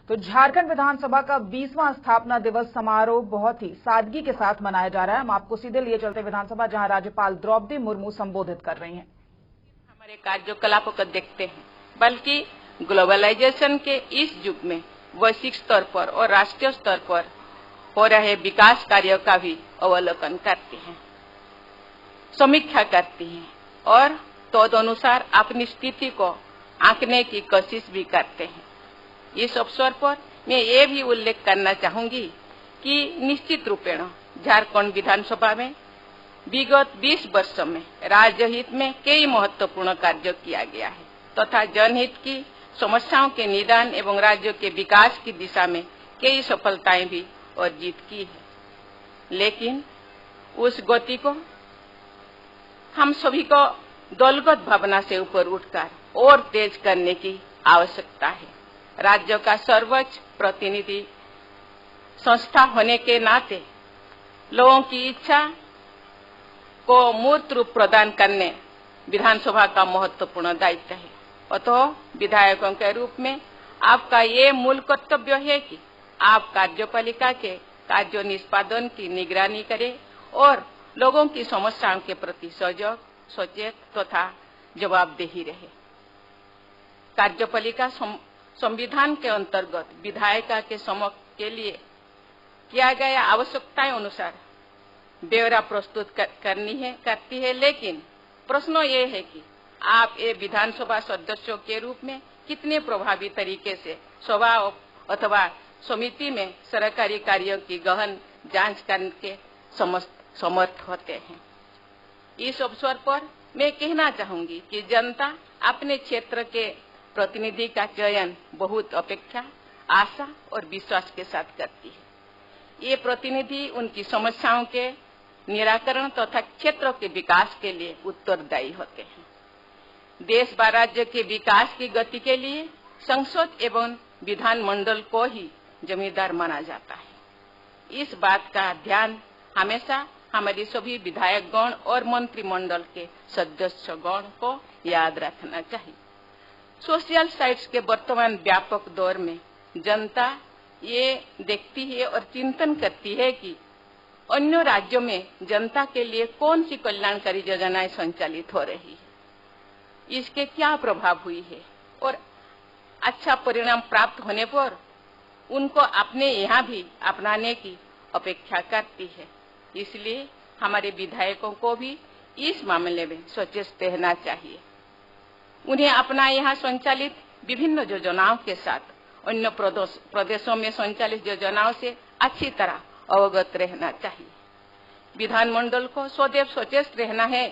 तो झारखंड विधानसभा का 20वां स्थापना दिवस समारोह बहुत ही सादगी के साथ मनाया जा रहा है। हम आपको सीधे लिए चलते विधानसभा, जहां राज्यपाल द्रौपदी मुर्मू संबोधित कर रही हैं। हमारे कार्यकलापों को देखते हैं, बल्कि ग्लोबलाइजेशन के इस युग में वैश्विक स्तर पर और राष्ट्रीय स्तर पर हो रहे विकास कार्यों का भी अवलोकन करते हैं, समीक्षा करती हैं और तदनुसार अपनी स्थिति को आंकने की कोशिश भी करते हैं। इस अवसर पर मैं ये भी उल्लेख करना चाहूंगी कि निश्चित रूपेण झारखंड विधानसभा में विगत 20 वर्षों में राज्य हित में कई महत्वपूर्ण कार्य किया गया है तथा जनहित की समस्याओं के निदान एवं राज्य के विकास की दिशा में कई सफलताएं भी अर्जित की है। लेकिन उस गति को हम सभी को दलगत भावना से ऊपर उठकर और तेज करने की आवश्यकता है। राज्य का सर्वोच्च प्रतिनिधि संस्था होने के नाते लोगों की इच्छा को मूर्त रूप प्रदान करने विधानसभा का महत्वपूर्ण दायित्व है। अतः विधायकों के रूप में आपका ये मूल कर्तव्य है कि आप कार्यपालिका के कार्य निष्पादन की निगरानी करें और लोगों की समस्याओं के प्रति सजग, सचेत तथा जवाबदेही रहे। कार्यपालिका संविधान के अंतर्गत विधायिका के समक्ष के लिए किया गया आवश्यकताएं अनुसार ब्यौरा प्रस्तुत करती है, लेकिन प्रश्न ये है कि आप ये विधानसभा सदस्यों के रूप में कितने प्रभावी तरीके से सभा अथवा समिति में सरकारी कार्यों की गहन जांच करने के समर्थ होते हैं। इस अवसर पर मैं कहना चाहूंगी कि जनता अपने क्षेत्र के प्रतिनिधि का चयन बहुत अपेक्षा, आशा और विश्वास के साथ करती है। ये प्रतिनिधि उनकी समस्याओं के निराकरण तथा क्षेत्रों के विकास के लिए उत्तरदायी होते हैं। देश व राज्य के विकास की गति के लिए संसद एवं विधानमंडल को ही जिम्मेदार माना जाता है। इस बात का ध्यान हमेशा हमारी सभी विधायकगण और मंत्रिमंडल के सदस्यगण को याद रखना चाहिए। सोशल साइट्स के वर्तमान व्यापक दौर में जनता ये देखती है और चिंतन करती है कि अन्य राज्यों में जनता के लिए कौन सी कल्याणकारी योजनाएं संचालित हो रही है, इसके क्या प्रभाव हुई है और अच्छा परिणाम प्राप्त होने पर उनको अपने यहाँ भी अपनाने की अपेक्षा करती है। इसलिए हमारे विधायकों को भी इस मामले में सचेत रहना चाहिए। उन्हें अपना यहाँ संचालित विभिन्न योजनाओं के साथ अन्य प्रदेशों में संचालित योजनाओं से अच्छी तरह अवगत रहना चाहिए। विधानमंडल को सदैव सचेत रहना है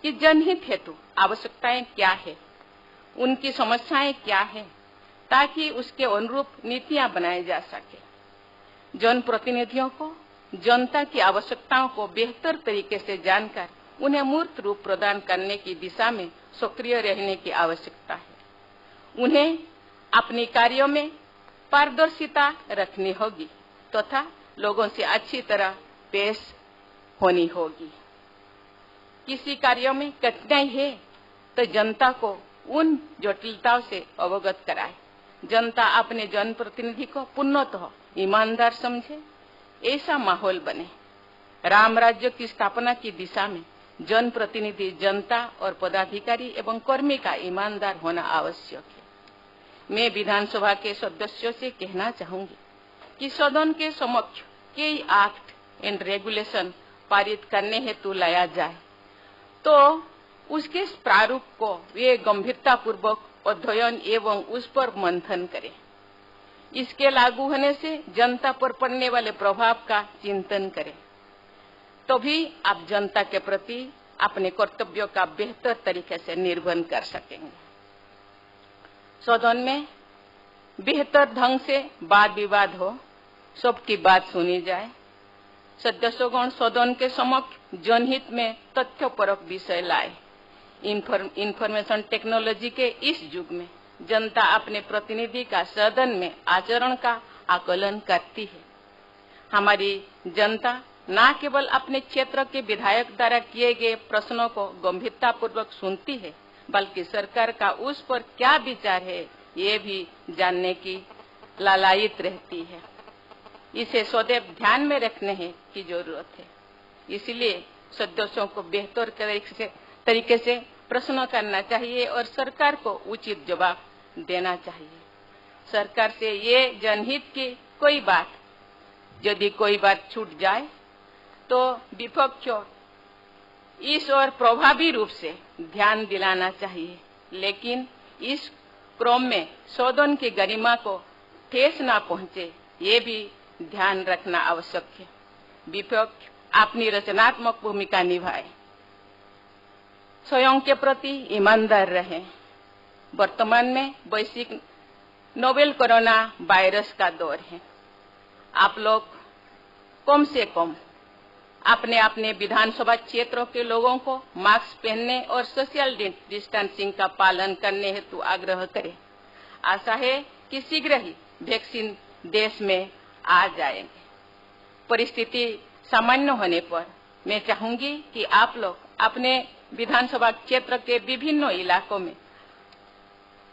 कि जनहित हेतु आवश्यकताएं क्या है, उनकी समस्याएं क्या है, ताकि उसके अनुरूप नीतियां बनाई जा सके। जनप्रतिनिधियों को जनता की आवश्यकताओं को बेहतर तरीके से जानकर उन्हें मूर्त रूप प्रदान करने की दिशा में सक्रिय रहने की आवश्यकता है। उन्हें अपने कार्यों में पारदर्शिता रखनी होगी तथा लोगों से अच्छी तरह पेश होनी होगी। किसी कार्यों में कठिनाई है तो जनता को उन जटिलताओं से अवगत कराए। जनता अपने जनप्रतिनिधि को पूर्णतः ईमानदार समझे, ऐसा माहौल बने। राम राज्य की स्थापना की दिशा में जनप्रतिनिधि, जनता और पदाधिकारी एवं कर्मी का ईमानदार होना आवश्यक है। मैं विधानसभा के सदस्यों से कहना चाहूंगी कि सदन के समक्ष कई एक्ट एंड रेगुलेशन पारित करने हेतु लाया जाए तो उसके प्रारूप को वे गंभीरता पूर्वक अध्ययन एवं उस पर मंथन करें। इसके लागू होने से जनता पर पड़ने वाले प्रभाव का चिंतन करें, तभी आप जनता के प्रति अपने कर्तव्यों का बेहतर तरीके से निर्वहन कर सकेंगे। सदन में बेहतर ढंग से वाद विवाद हो, सबकी बात सुनी जाए। सदस्यगण सदन के समक्ष जनहित में तथ्यपरक विषय लाए। इंफॉर्मेशन टेक्नोलॉजी के इस युग में जनता अपने प्रतिनिधि का सदन में आचरण का आकलन करती है। हमारी जनता न केवल अपने क्षेत्र के विधायक द्वारा किए गए प्रश्नों को गंभीरता पूर्वक सुनती है, बल्कि सरकार का उस पर क्या विचार है ये भी जानने की लालायित रहती है। इसे सदैव ध्यान में रखने की जरूरत है। इसलिए सदस्यों को बेहतर तरीके से प्रश्न करना चाहिए और सरकार को उचित जवाब देना चाहिए। सरकार से ये जनहित की कोई बात, यदि कोई बात छूट जाए तो विपक्ष इस और प्रभावी रूप से ध्यान दिलाना चाहिए, लेकिन इस क्रम में सदन की गरिमा को ठेस न पहुंचे, ये भी ध्यान रखना आवश्यक है। विपक्ष अपनी रचनात्मक भूमिका निभाए, स्वयं के प्रति ईमानदार रहे। वर्तमान में वैश्विक नोवेल कोरोना वायरस का दौर है। आप लोग कम से कम अपने अपने विधानसभा क्षेत्रों के लोगों को मास्क पहनने और सोशल डिस्टेंसिंग का पालन करने हेतु आग्रह करें। आशा है कि शीघ्र ही वैक्सीन देश में आ जाएंगे। परिस्थिति सामान्य होने पर मैं चाहूंगी कि आप लोग अपने विधानसभा क्षेत्र के विभिन्न इलाकों में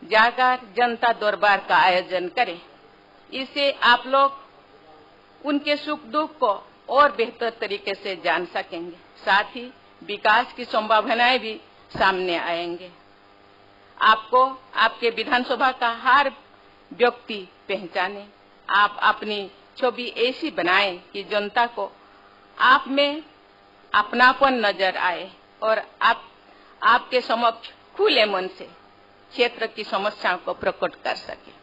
जाकर जनता दरबार का आयोजन करें। इससे आप लोग उनके सुख दुख को और बेहतर तरीके से जान सकेंगे। साथ ही विकास की संभावनाएं भी सामने आएंगे। आपको आपके विधानसभा का हर व्यक्ति पहचाने। आप अपनी छवि ऐसी बनाएं कि जनता को आप में अपनापन नजर आए और आपके समक्ष खुले मन से क्षेत्र की समस्याओं को प्रकट कर सके।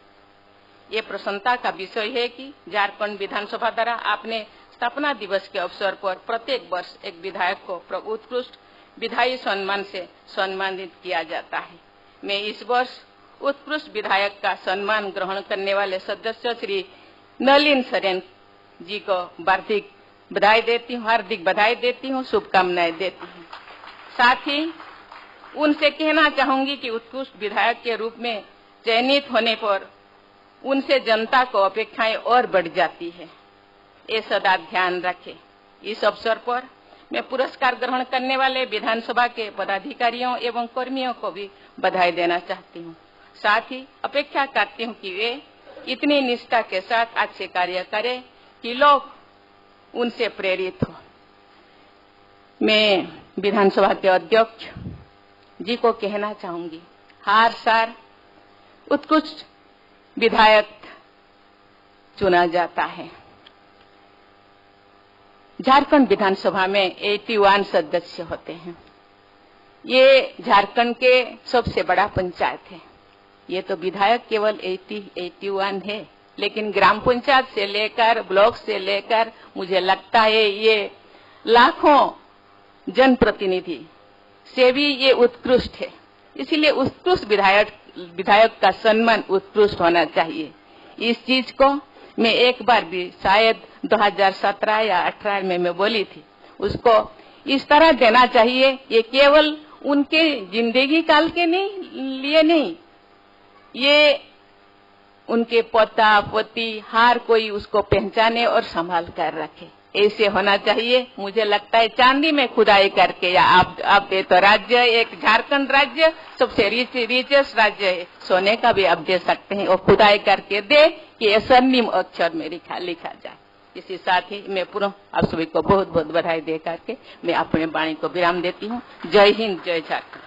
ये प्रसन्नता का विषय है कि झारखंड विधानसभा द्वारा अपने स्थापना दिवस के अवसर पर प्रत्येक वर्ष एक विधायक को उत्कृष्ट विधायी सम्मान से सम्मानित किया जाता है। मैं इस वर्ष उत्कृष्ट विधायक का सम्मान ग्रहण करने वाले सदस्य श्री नलिन सोरेन जी को हार्दिक बधाई देती हूँ, शुभकामनाएं देती हूँ। साथ ही उनसे कहना चाहूंगी कि उत्कृष्ट विधायक के रूप में चयनित होने पर उनसे जनता को अपेक्षाएं और बढ़ जाती है। ये सदा ध्यान रखें। इस अवसर पर मैं पुरस्कार ग्रहण करने वाले विधानसभा के पदाधिकारियों एवं कर्मियों को भी बधाई देना चाहती हूँ। साथ ही अपेक्षा करती हूँ कि वे इतनी निष्ठा के साथ अच्छे कार्य करें कि लोग उनसे प्रेरित हो। मैं विधानसभा के अध्यक्ष जी को कहना चाहूंगी, हर साल उत्कृष्ट विधायक चुना जाता है। झारखंड विधानसभा में 81 सदस्य होते हैं। ये झारखंड के सबसे बड़ा पंचायत है। ये तो विधायक केवल 81 है, लेकिन ग्राम पंचायत से लेकर ब्लॉक से लेकर मुझे लगता है ये लाखों जनप्रतिनिधि से भी ये उत्कृष्ट है। इसीलिए उत्कृष्ट विधायक का सम्मान उत्कृष्ट होना चाहिए। इस चीज को मैं एक बार भी शायद 2017 या 18 में मैं बोली थी, उसको इस तरह देना चाहिए। ये केवल उनके जिंदगी काल के लिए नहीं, ये उनके पोता पोती हर कोई उसको पहचाने और संभाल कर रखे, ऐसे होना चाहिए। मुझे लगता है चांदी में खुदाई करके, या आप तो राज्य एक झारखंड राज्य सबसे रिचेस्ट राज्य है, सोने का भी आप दे सकते हैं और खुदाई करके दे कि ये स्वर्णिम अक्षर में लिखा जाए। इसी साथ ही मैं पुनः आप सभी को बहुत बहुत बधाई दे करके मैं अपने वाणी को विराम देती हूँ। जय हिंद, जय झारखंड।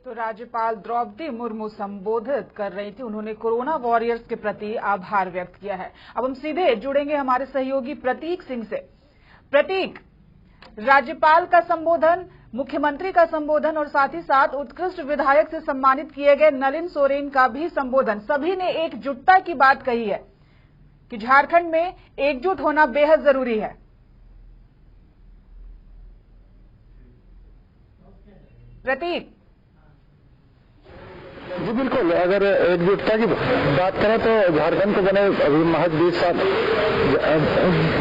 तो राज्यपाल द्रौपदी मुर्मू संबोधित कर रही थी। उन्होंने कोरोना वॉरियर्स के प्रति आभार व्यक्त किया है। अब हम सीधे जुड़ेंगे हमारे सहयोगी प्रतीक सिंह से। प्रतीक, राज्यपाल का संबोधन, मुख्यमंत्री का संबोधन और साथ ही साथ उत्कृष्ट विधायक से सम्मानित किए गए नलिन सोरेन का भी संबोधन, सभी ने एकजुटता की बात कही है कि झारखंड में एकजुट होना बेहद जरूरी है। प्रतीक, जी बिल्कुल, अगर एकजुटता की बात करें तो झारखंड को बने अभी महज 20 साल,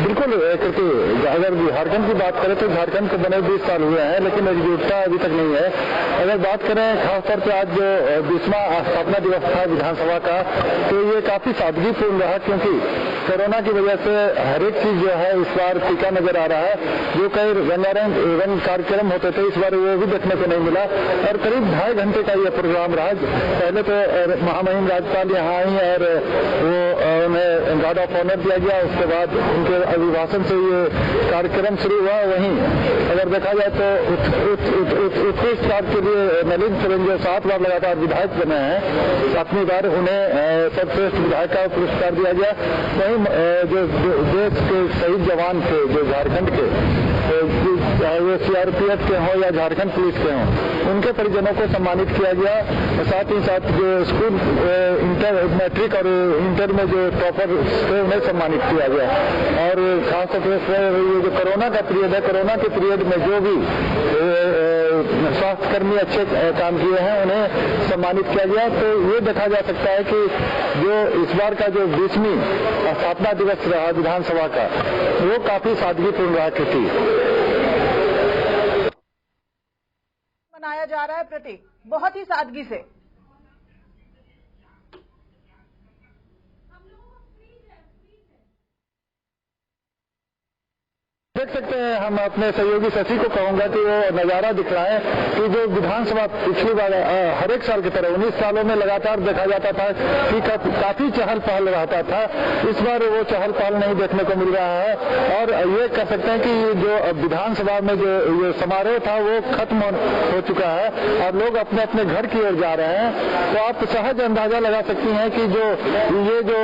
बिल्कुल क्योंकि अगर झारखंड की बात करें तो झारखंड को बने 20 साल हुए हैं, लेकिन एकजुटता अभी तक नहीं है। अगर बात करें खासतौर पर आज जो 20वां स्थापना दिवस था विधानसभा का, तो ये काफी सादगीपूर्ण रहा, क्योंकि कोरोना की वजह से हर एक चीज जो है इस बार फीका नजर आ रहा है। जो कई रंगारंग कार्यक्रम होते थे, इस बार वो भी देखने को नहीं मिला और करीब 2.5 घंटे का ये प्रोग्राम रहा। पहले तो महामहिम राज्यपाल यहाँ आई और वो उन्हें गार्ड ऑफ ऑनर दिया गया, उसके बाद उनके अभिभाषण से ये कार्यक्रम शुरू हुआ। वहीं अगर देखा जाए तो उत्कृष्ट कार्य के लिए नलिन सोरेन जो 7 बार लगातार विधायक बने हैं, 7वीं बार उन्हें सर्वश्रेष्ठ विधायक का पुरस्कार दिया गया। वहीं जो देश के शहीद जवान थे जो झारखंड के, चाहे वो सीआरपीएफ के हों या झारखंड पुलिस के हों, उनके परिजनों को सम्मानित किया गया। साथ ही साथ जो स्कूल इंटर मैट्रिक और इंटर में जो टॉपर थे उन्हें सम्मानित किया गया। और खासतौर पर ये जो कोरोना का पीरियड है, कोरोना के पीरियड में जो भी स्वास्थ्यकर्मी अच्छे काम किए हैं उन्हें सम्मानित किया गया। तो ये देखा जा सकता है कि जो इस बार का जो 20वीं स्थापना दिवस रहा विधानसभा का, वो काफी सादगीपूर्ण रहा। मनाया जा रहा है प्रतीक बहुत ही सादगी से। देख सकते हैं, हम अपने सहयोगी शशि को कहूंगा कि वो नजारा दिखलाएं कि जो विधानसभा पिछली बार हर एक साल की तरह 19 सालों में लगातार देखा जाता था कि काफी चहल पहल रहता था। इस बार वो चहल पहल नहीं देखने को मिल रहा है और ये कह सकते हैं कि जो विधानसभा में जो समारोह था वो खत्म हो चुका है और लोग अपने अपने घर की ओर जा रहे हैं। तो आप सहज अंदाजा लगा सकती हैं कि ये जो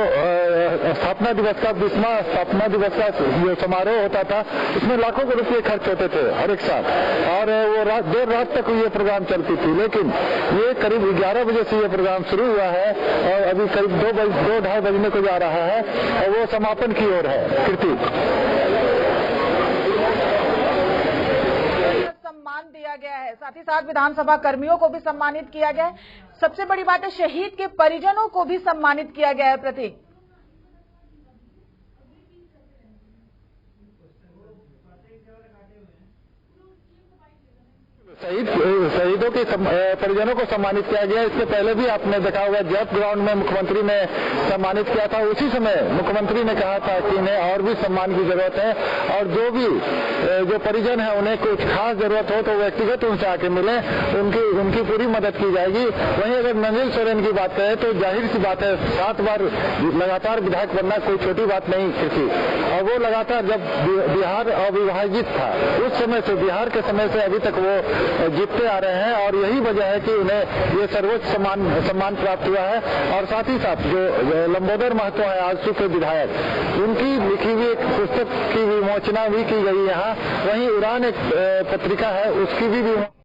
स्थापना दिवस का 20वां स्थापना दिवस का जो समारोह होता था, इसमें लाखों के रुपये खर्च होते थे हर एक साल और वो देर रात तक ये प्रोग्राम चलती थी। लेकिन ये करीब 11 बजे से ये प्रोग्राम शुरू हुआ है और अभी करीब 2-2:30 बजने को जा रहा है और वो समापन की ओर है। कीर्ति, सम्मान दिया गया है, साथ ही साथ विधानसभा कर्मियों को भी सम्मानित किया गया है। सबसे बड़ी बात है, शहीद के परिजनों को भी सम्मानित किया गया है। प्रतीक, शहीदों के परिजनों को सम्मानित किया गया। इससे पहले भी आपने देखा होगा जैप ग्राउंड में मुख्यमंत्री ने सम्मानित किया था। उसी समय मुख्यमंत्री ने कहा था कि इन्हें और भी सम्मान की जरूरत है और जो परिजन है उन्हें कुछ खास जरूरत हो तो व्यक्तिगत उनसे आके मिले, उनकी पूरी मदद की जाएगी। वहीं अगर नलिन सोरेन की बात करें तो जाहिर सी बात है, 7 बार लगातार विधायक बनना कोई छोटी बात नहीं थी और वो लगातार जब बिहार अविभाजित था उस समय से, बिहार के समय से अभी तक वो जीतते आ रहे हैं और यही वजह है कि उन्हें ये सर्वोच्च सम्मान प्राप्त हुआ है। और साथ ही साथ जो लंबोदर महतो है आजसू के विधायक, उनकी लिखी हुई एक पुस्तक की विमोचना भी की गई यहाँ। वहीं उड़ान एक पत्रिका है, उसकी भी